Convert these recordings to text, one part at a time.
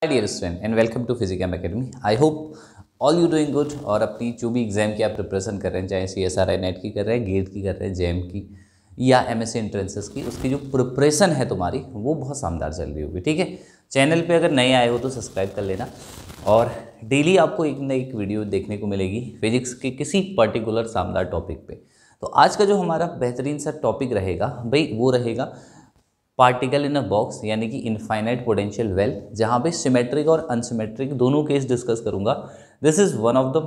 Dear student and welcome to physical academy. I hope all you doing good. और अपनी जो भी exam की आप प्रिपरेशन कर रहे हैं, चाहे CSRI नेट की कर रहे हैं, गेट की कर रहे हैं, JEM की या MSc एंट्रेंसेस की, उसकी जो प्रिपरेशन है तुम्हारी वो बहुत शानदार चल रही होगी। ठीक है, चैनल पे अगर नए आए हो तो सब्सक्राइब कर लेना और डेली आपको एक न एक वीडियो देखने को मिलेगी फिजिक्स के किसी पर्टिकुलर शानदार टॉपिक पे। तो आज का जो हमारा बेहतरीन सा टॉपिक रहेगा भाई, वो रहेगा पार्टिकल इन अ बॉक्स, यानी कि इनफाइनाइट पोटेंशियल वेल, जहाँ पे सिमेट्रिक और अनसिमेट्रिक दोनों केस डिस्कस करूँगा। This is one of the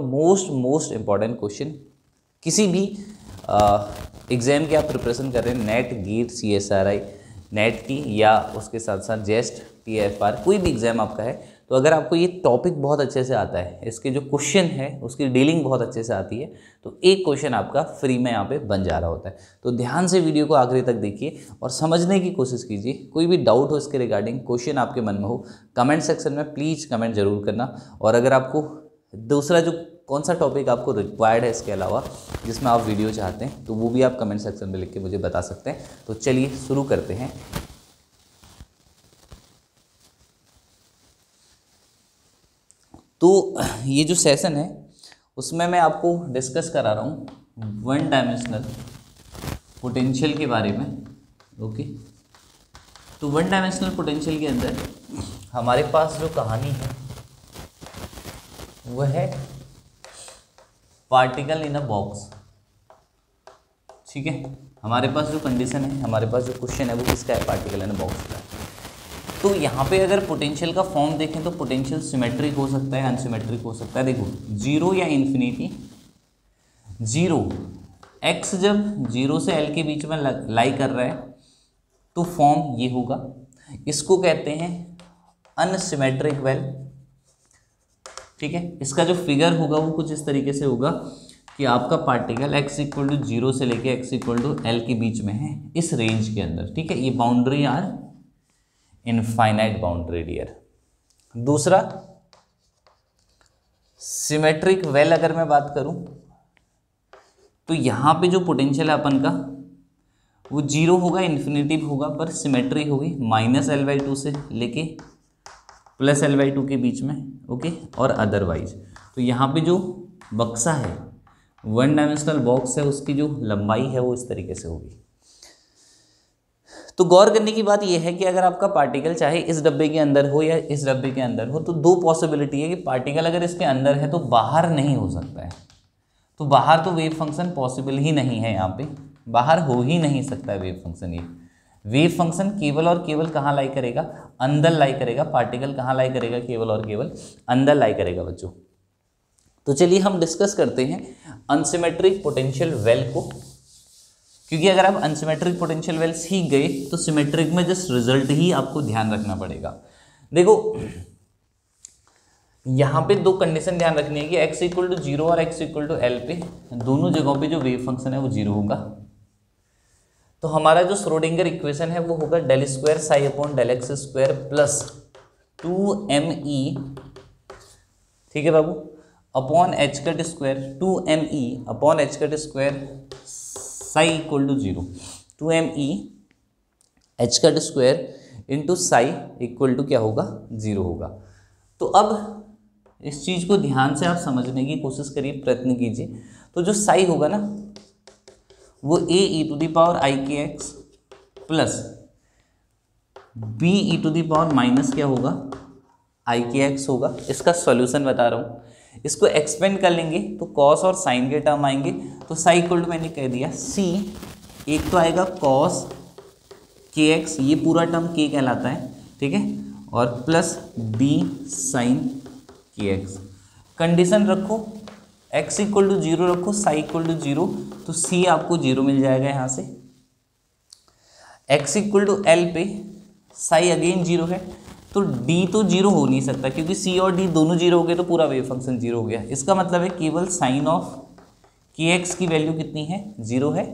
most important question. किसी भी एग्ज़ाम की आप प्रिपरेशन कर रहे हैं, नेट, गेट, CSRI नेट की या उसके साथ साथ जेस्ट, TFR, कोई भी एग्ज़ाम आपका है, तो अगर आपको ये टॉपिक बहुत अच्छे से आता है, इसके जो क्वेश्चन है उसकी डीलिंग बहुत अच्छे से आती है, तो एक क्वेश्चन आपका फ्री में यहाँ पे बन जा रहा होता है। तो ध्यान से वीडियो को आखिरी तक देखिए और समझने की कोशिश कीजिए। कोई भी डाउट हो इसके रिगार्डिंग, क्वेश्चन आपके मन में हो, कमेंट सेक्शन में प्लीज़ कमेंट जरूर करना। और अगर आपको दूसरा जो कौन सा टॉपिक आपको रिक्वायर्ड है इसके अलावा जिसमें आप वीडियो चाहते हैं, तो वो भी आप कमेंट सेक्शन में लिख के मुझे बता सकते हैं। तो चलिए शुरू करते हैं। तो ये जो सेशन है उसमें मैं आपको डिस्कस करा रहा हूँ वन डायमेंशनल पोटेंशियल के बारे में। ओके, तो वन डायमेंशनल पोटेंशियल के अंदर हमारे पास जो कहानी है वह है पार्टिकल इन अ बॉक्स। ठीक है, हमारे पास जो कंडीशन है, हमारे पास जो क्वेश्चन है वो किसका है? पार्टिकल इन अ बॉक्स का। तो यहाँ पे अगर पोटेंशियल का फॉर्म देखें तो पोटेंशियल सिमेट्रिक हो सकता है, अनसिमेट्रिक हो सकता है। देखो, जीरो या इन्फिनिटी, जीरो एक्स जब जीरो से एल के बीच में लाई कर रहा है तो फॉर्म ये होगा। इसको कहते हैं अनसिमेट्रिक वेल। ठीक है, इसका जो फिगर होगा वो कुछ इस तरीके से होगा कि आपका particle x equal to zero से लेके x इक्वल टू एल के बीच में है, इस रेंज के अंदर। ठीक है, ये boundary are infinite boundary dear. दूसरा, सिमेट्रिक वेल अगर मैं बात करूं तो यहां पे जो पोटेंशियल है अपन का वो जीरो होगा, इन्फिनिटी होगा, पर सिमेट्री होगी -L/2 से लेके +L/2 के बीच में। ओके, और अदरवाइज तो यहाँ पे जो बक्सा है, वन डायमेंशनल बॉक्स है, उसकी जो लंबाई है वो इस तरीके से होगी। तो गौर करने की बात यह है कि अगर आपका पार्टिकल चाहे इस डब्बे के अंदर हो या इस डब्बे के अंदर हो, तो दो पॉसिबिलिटी है कि पार्टिकल अगर इसके अंदर है तो बाहर नहीं हो सकता है। तो बाहर तो वेव फंक्शन पॉसिबल ही नहीं है, यहाँ पे बाहर हो ही नहीं सकता है वेव फंक्शन। ये वेव फंक्शन केवल और केवल कहाँ लाई करेगा? अंदर लाई करेगा। पार्टिकल कहाँ लाई करेगा? केवल और केवल अंदर लाई करेगा बच्चों। तो चलिए हम डिस्कस करते हैं अनसिमेट्रिक पोटेंशियल वेल को, क्योंकि अगर आप अनसिमेट्रिक पोटेंशियल वेल सीख गए तो सिमेट्रिक में जस्ट रिजल्ट ही आपको ध्यान रखना पड़ेगा। देखो, यहाँ पे दो कंडीशन ध्यान रखनी है कि x इक्वल टू जीरो और x इक्वल टू एल पे दोनों जगहों पे जो वेव फंक्शन है वो जीरो होगा। तो हमारा जो श्रोडिंगर इक्वेशन है वो होगा del square psi upon del x square plus 2me, ठीक है बाबू, upon H cut square 2me upon H cut square psi equal to zero, 2me H cut square into psi equal to क्या होगा? Zero होगा। तो अब इस चीज़ को ध्यान से आप समझने की कोशिश करिए, प्रयत्न कीजिए। तो जो साई होगा ना वो ae⁻⁴ प्लस be⁻ माइनस क्या होगा? IKX होगा। इसका सॉल्यूशन बता रहा हूँ, इसको एक्सपेंड कर लेंगे तो कॉस और साइन के टर्म आएंगे। तो साई इक्वल टू मैंने कह दिया c, एक तो आएगा कॉस kx, ये पूरा टर्म k कहलाता है, ठीक है, और plus b sine kx। Condition रखो, x इक्वल टू जीरो रखो, साई इक्वल टू जीरो, तो c आपको जीरो मिल जाएगा यहाँ से। x इक्वल टू एल पे साई अगेन जीरो है, तो d तो जीरो हो नहीं सकता, क्योंकि c और d दोनों जीरो हो गए तो पूरा वेव फंक्शन जीरो हो गया। इसका मतलब है केवल साइन ऑफ kx की वैल्यू कितनी है? जीरो है।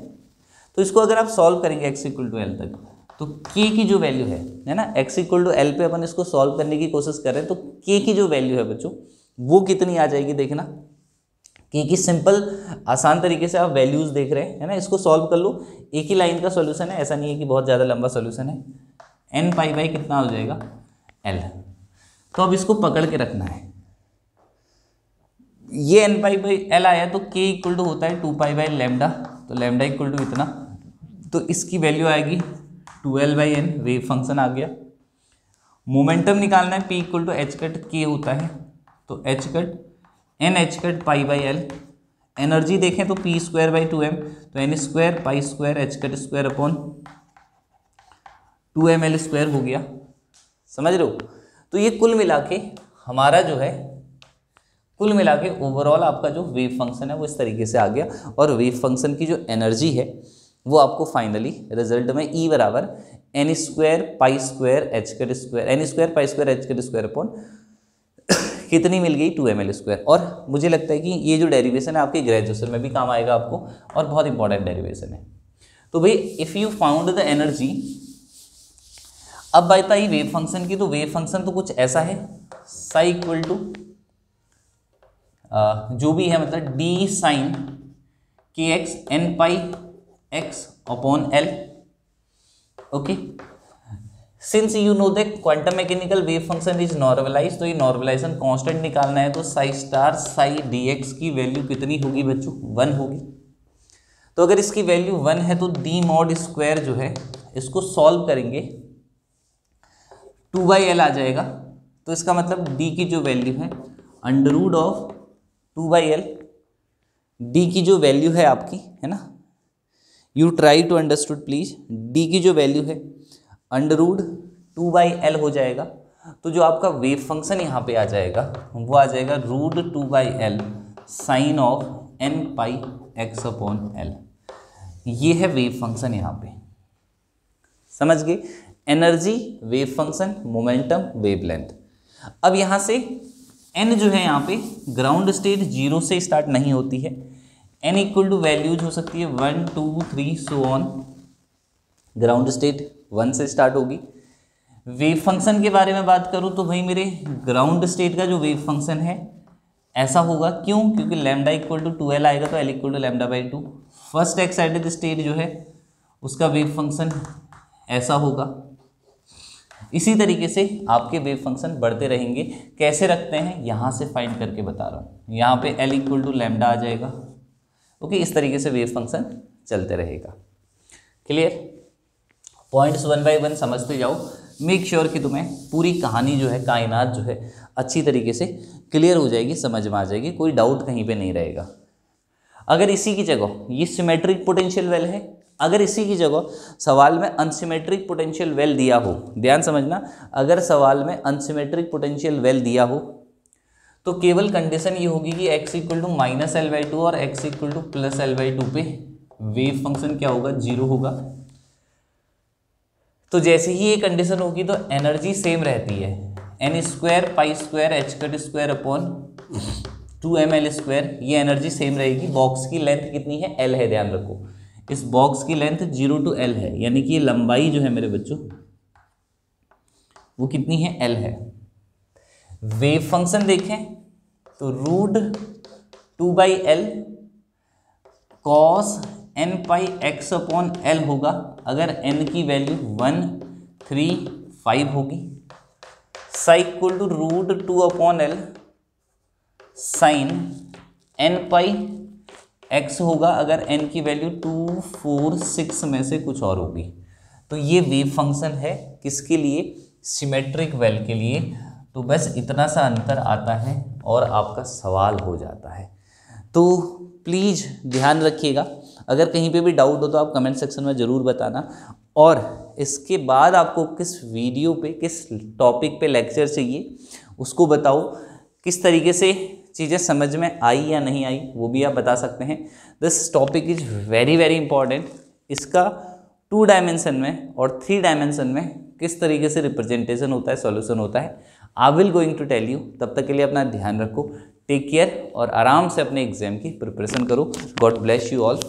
तो इसको अगर आप सॉल्व करेंगे x इक्वल टू एल तक, तो k की जो वैल्यू है ना, x इक्वल टू एल पे अपन इसको सॉल्व करने की कोशिश कर रहे हैं, तो k की जो वैल्यू है बच्चों वो कितनी आ जाएगी? देखना, k की सिंपल आसान तरीके से आप वैल्यूज देख रहे हैं, है ना, इसको सॉल्व कर लो। एक ही लाइन का सॉल्यूशन है, ऐसा नहीं है कि बहुत ज़्यादा लंबा सॉल्यूशन है। n पाई बाई कितना हो जाएगा? l। तो अब इसको पकड़ के रखना है। ये n π/l आया तो k इक्वल टू होता है 2π/λ, तो लैम्डा इक्वल टू इतना, तो इसकी वैल्यू आएगी 12/n, वेव फंक्शन आ गया। मोमेंटम निकालना है, p equal to h cut k होता है, तो h cut n h cut π/l। Energy देखें तो p²/2m, तो n² π² h cut square upon 2ml² हो गया। समझ रहे हो? तो ये कुल मिला के हमारा जो है, कुल मिला के ओवरऑल आपका जो वेव फंक्शन है वो इस तरीके से आ गया। और वेव फंक्शन की जो एनर्जी है वो आपको फाइनली रिजल्ट में E बराबर n² π² h cut square, n² π² h cut square upon कितनी मिल गई 2ml²। और मुझे लगता है कि ये जो डेरिवेशन है आपके ग्रेजुएशन में भी काम आएगा आपको, और बहुत इंपॉर्टेंट डेरिवेशन है। तो भाई if you found the energy, अब बात आई वेव फंक्शन की, तो वेव फंक्शन तो कुछ ऐसा है, साई इक्वल टू जो भी है मतलब d sine kx n πx upon l। Okay, since you know that quantum mechanical wave function is normalize, तो ये नॉर्मलाइजेशन कांस्टेंट निकालना है, तो साई स्टार साई dx की वैल्यू कितनी होगी बच्चों? 1 होगी। तो अगर इसकी वैल्यू 1 है तो d मॉड स्क्वायर जो है इसको सॉल्व करेंगे 2/l आ जाएगा। तो इसका मतलब d की जो वैल्यू है अंडररूट ऑफ 2/l, d की जो वैल्यू है आपकी, है ना, you try to understood please, d की जो वैल्यू है अंडररूट 2/l हो जाएगा। तो जो आपका वेव फंक्शन यहाँ पे आ जाएगा वो आ जाएगा root 2/l sine of n πx upon l। ये है वेव फंक्शन यहाँ पे, समझ गए? Energy, wave function, momentum, wavelength. अब यहाँ से n जो है यहाँ पे ग्राउंड स्टेट 0 से स्टार्ट नहीं होती है, n इक्वल टू वैल्यूज हो सकती है 1 2 3 सो ऑन। ग्राउंड स्टेट 1 से स्टार्ट होगी। वेव फंक्शन के बारे में बात करूँ तो भाई मेरे ग्राउंड स्टेट का जो वेव फंक्शन है ऐसा होगा, क्यों? क्योंकि लैम्डा इक्वल टू 2l आएगा, तो l equal to λ/2। First excited state जो है उसका वेव फंक्शन ऐसा होगा। इसी तरीके से आपके वेव फंक्शन बढ़ते रहेंगे। कैसे रखते हैं यहाँ से फाइंड करके बता रहा हूँ। यहाँ पे l इक्वल टू लैम्डा आ जाएगा। ओके, इस तरीके से वेव फंक्शन चलते रहेगा। क्लियर? पॉइंट्स 1 बाय 1 समझते जाओ। मेक श्योर कि तुम्हें पूरी कहानी जो है, कायनात जो है अच्छी तरीके से क्लियर हो जाएगी, समझ में आ जाएगी, कोई डाउट कहीं पे नहीं रहेगा। अगर इसी की जगह ये सिमेट्रिक पोटेंशियल वेल है, अगर इसी की जगह सवाल में अनसिमेट्रिक पोटेंशियल वेल दिया हो, ध्यान समझना, अगर सवाल में अनसिमेट्रिक पोटेंशियल वेल दिया हो तो केवल कंडीशन ये होगी कि x इक्वल टू -l/2 और x इक्वल टू +l/2 पे वेव फंक्शन क्या होगा? 0 होगा। तो जैसे ही ये कंडीशन होगी तो एनर्जी सेम रहती है, n² π² h cut square upon 2ml²। ये एनर्जी सेम रहेगी। बॉक्स की लेंथ कितनी है? l है, ध्यान रखो। इस बॉक्स की लेंथ 0 to l है, यानी कि ये लंबाई जो है मेरे बच्चों वो कितनी है? l है। वेव फंक्शन देखें तो root 2/l cos n πx upon l होगा अगर n की वैल्यू 1 3 5 होगी। Psi equal to root 2/l sine n πx होगा अगर n की वैल्यू 2 4 6 में से कुछ और होगी। तो ये वेव फंक्शन है किसके लिए? सिमेट्रिक वेल के लिए। तो बस इतना सा अंतर आता है और आपका सवाल हो जाता है। तो प्लीज़ ध्यान रखिएगा, अगर कहीं पे भी डाउट हो तो आप कमेंट सेक्शन में ज़रूर बताना। और इसके बाद आपको किस वीडियो पे, किस टॉपिक पे लेक्चर चाहिए उसको बताओ। किस तरीके से चीज़ें समझ में आई या नहीं आई वो भी आप बता सकते हैं। This topic is very very important. इसका 2 डायमेंशन में और 3 डायमेंशन में किस तरीके से रिप्रेजेंटेशन होता है, सॉल्यूशन होता है, I will going to tell you. तब तक के लिए अपना ध्यान रखो, टेक केयर और आराम से अपने एग्जाम की प्रिपरेशन करो। God bless you all.